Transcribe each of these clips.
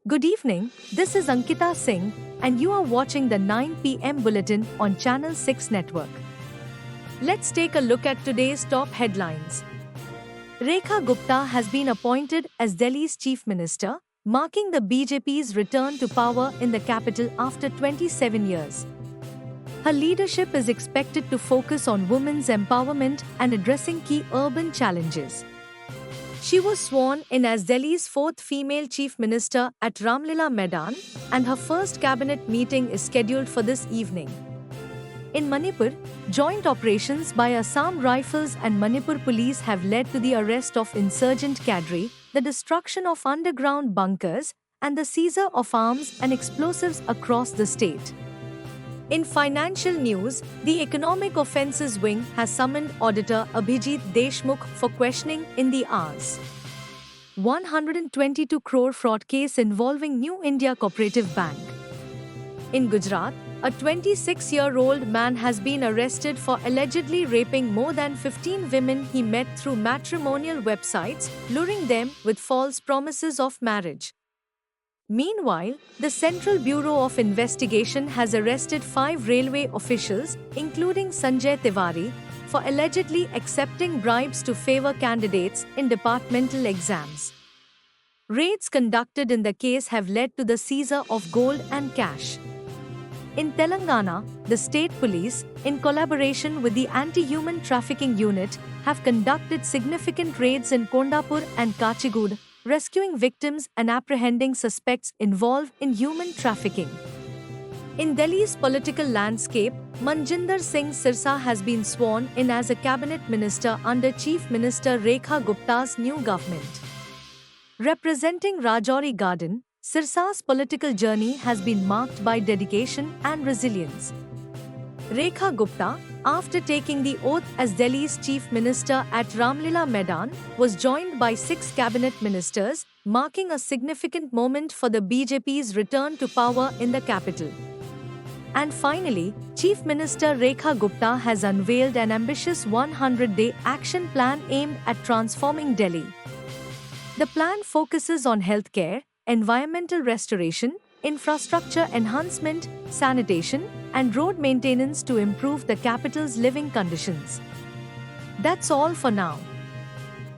Good evening, this is Ankita Singh, and you are watching the 9 p.m. bulletin on Channel 6 Network. Let's take a look at today's top headlines. Rekha Gupta has been appointed as Delhi's Chief Minister, marking the BJP's return to power in the capital after 27 years. Her leadership is expected to focus on women's empowerment and addressing key urban challenges. She was sworn in as Delhi's fourth female chief minister at Ramlila Maidan, and her first cabinet meeting is scheduled for this evening. In Manipur, joint operations by Assam Rifles and Manipur Police have led to the arrest of insurgent cadre, the destruction of underground bunkers, and the seizure of arms and explosives across the state. In financial news, the Economic Offences Wing has summoned Auditor Abhijit Deshmukh for questioning in the Rs. 122 crore fraud case involving New India Cooperative Bank. In Gujarat, a 26-year-old man has been arrested for allegedly raping more than 15 women he met through matrimonial websites, luring them with false promises of marriage. Meanwhile, the Central Bureau of Investigation has arrested 5 railway officials, including Sanjay Tiwari, for allegedly accepting bribes to favor candidates in departmental exams. Raids conducted in the case have led to the seizure of gold and cash. In Telangana, the state police, in collaboration with the Anti-Human Trafficking Unit, have conducted significant raids in Kondapur and Kachigud, rescuing victims and apprehending suspects involved in human trafficking. In Delhi's political landscape, Manjinder Singh Sirsa has been sworn in as a cabinet minister under Chief Minister Rekha Gupta's new government. Representing Rajouri Garden, Sirsa's political journey has been marked by dedication and resilience. Rekha Gupta, after taking the oath as Delhi's chief minister at Ramlila Maidan, was joined by 6 cabinet ministers, marking a significant moment for the BJP's return to power in the capital. And finally, Chief Minister Rekha Gupta has unveiled an ambitious 100-day action plan aimed at transforming Delhi. The plan focuses on healthcare, environmental restoration, infrastructure enhancement, sanitation, and road maintenance to improve the capital's living conditions. That's all for now.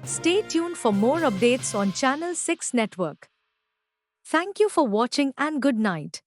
Stay tuned for more updates on Channel 6 Network. Thank you for watching and good night.